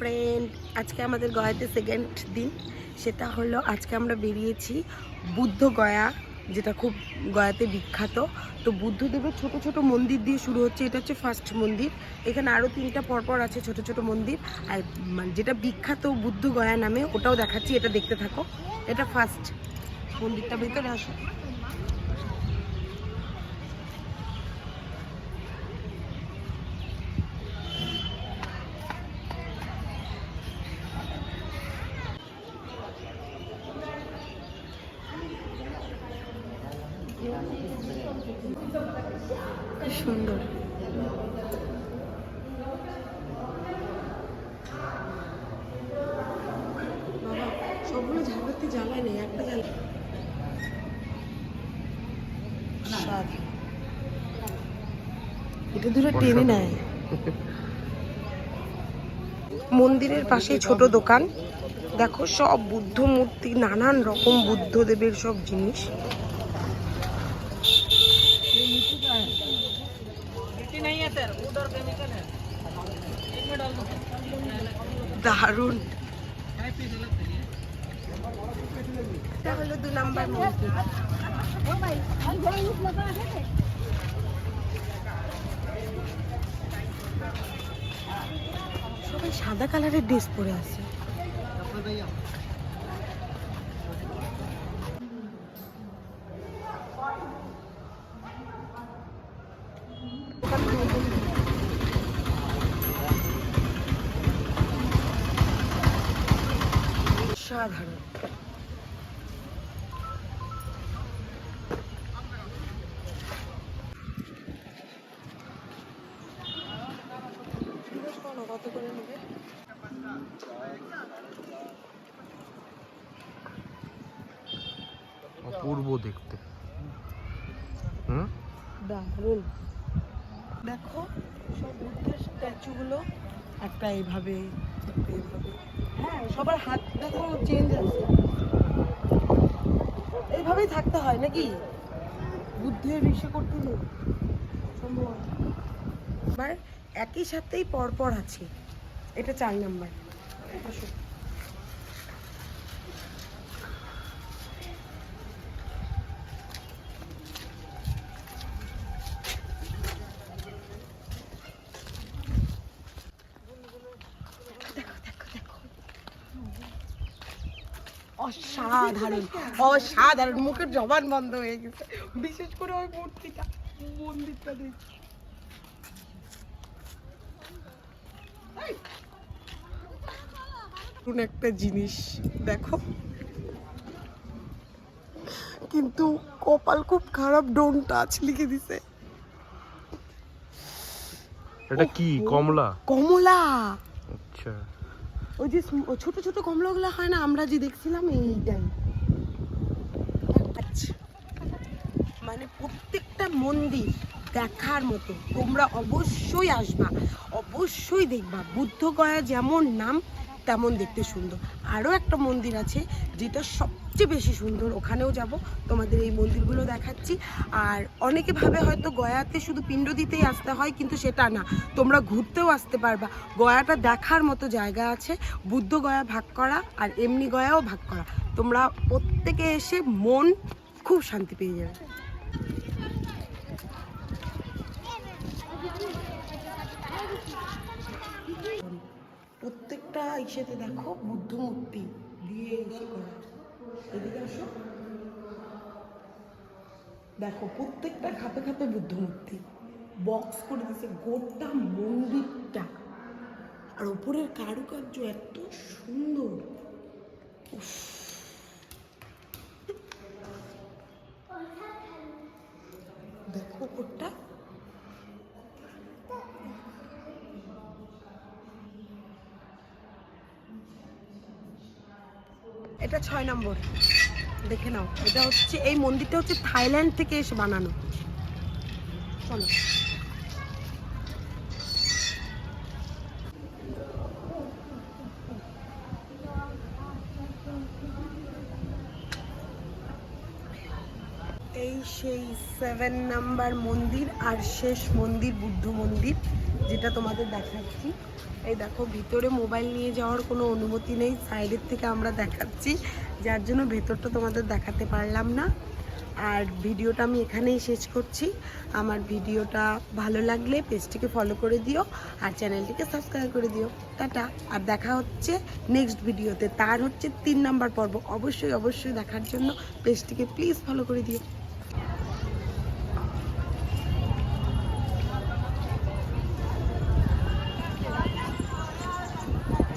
Friend, আজকে আমাদের গয়াতে second দিন। সেটা হলো আজকে আমরা বেরিয়েছি বুদ্ধ গয়া, যেটা খুব গয়াতে বিখ্যাত। তো বুদ্ধদেবের ছোট ছোট মন্দির দিয়ে শুরু হচ্ছে। এটা হচ্ছে ফার্স্ট মন্দির। এখানে আরও 3টা পরপর আছে ছোট ছোট মন্দির। আর যেটা বিখ্যাত বুদ্ধ গয়া নামে, ওটাও দেখাচ্ছি, এটা দেখতে থাকো। এটা ফার্স্ট মন্দিরটা, ভিতরে আসো। সুন্দর। বাবা, সবগুলো ঝাড়বাতি জ্বালায় নেই, একটা জ্বালা। এটা ধরে টেনে নেয়। মন্দিরের পাশে ছোট দোকান, দেখো সব বুদ্ধ মূর্তি, নানান রকম বুদ্ধদেবের সব জিনিস। দারুণ। এটা হলো 2 নাম্বার মন্দির। সবাই সাদা কালারের ড্রেস পরে আছে। সাধারণ। কত করে নেবে? অপূর্ব দেখতে। দারুণ। দেখো সব বুদ্ধের স্ট্যাচুগুলো, একটা এইভাবে, একটা এইভাবে। হ্যাঁ, সবার হাত দেখো চেঞ্জ আছে। এইভাবেই থাকতে হয় নাকি বুদ্ধের ইসে করতে হলে সম্ভব। আবার একই সাথেই পরপর আছে। এটা 4 নাম্বার। আসো। অসাধারণ, অসাধারণ। মুখের জবান বন্ধ হয়ে গেছে, বিশেষ করে ওই মূর্তিটা, মন্দিরটা দেখি। একটা জিনিস দেখো, কিন্তু কপাল খুব খারাপ, ডোন্ট টাচ লিখে দিছে। এটা কি কমলা? কমলা। আচ্ছা, ওই যে ছোট ছোট কমলাগুলো হয় না, আমরা যে দেখছিলাম এইটাই। মানে প্রত্যেকটা মন্দির দেখার মতো, তোমরা অবশ্যই আসবা, অবশ্যই দেখবা। বুদ্ধ গয়া যেমন নাম তেমন দেখতে সুন্দর। আরও একটা মন্দির আছে যেটা সবচেয়ে বেশি সুন্দর, ওখানেও যাব, তোমাদের এই মন্দিরগুলো দেখাচ্ছি। আর অনেকে ভাবে হয়তো গয়াতে শুধু পিণ্ড দিতেই আসতে হয়, কিন্তু সেটা না, তোমরা ঘুরতেও আসতে পারবা। গয়াটা দেখার মতো জায়গা আছে, বুদ্ধ গয়া ভাগ করা আর এমনি গয়াও ভাগ করা। তোমরা প্রত্যেকে এসে মন খুব শান্তি পেয়ে যাবে। প্রত্যেকটা ইসেতে দেখো বুদ্ধ মূর্তি দিয়ে ইসে করা। এদিকে আসো, দেখো প্রত্যেকটা খাপে খাপে বুদ্ধ মূর্তি বক্স করে দিছে গোটা মন্দিরটা। আর উপরের কারুকার্য এত সুন্দর। দেখো উপরটা। এটা 6 নম্বর, দেখে নাও। এটা হচ্ছে, এই মন্দিরটা হচ্ছে থাইল্যান্ড থেকে এসে বানানো। চলো। এই সেই 7 নাম্বার মন্দির আর শেষ মন্দির, বুদ্ধ মন্দির, যেটা তোমাদের দেখাচ্ছি। এই দেখো, ভিতরে মোবাইল নিয়ে যাওয়ার কোনো অনুমতি নেই, সাইডের থেকে আমরা দেখাচ্ছি, যার জন্য ভেতরটা তোমাদের দেখাতে পারলাম না। আর ভিডিওটা আমি এখানেই শেষ করছি। আমার ভিডিওটা ভালো লাগলে পেজটিকে ফলো করে দিও আর চ্যানেলটিকে সাবস্ক্রাইব করে দিও। টাটা। আর দেখা হচ্ছে নেক্সট ভিডিওতে, তার হচ্ছে 3 নাম্বার পর্ব। অবশ্যই অবশ্যই দেখার জন্য পেজটিকে প্লিজ ফলো করে দিও।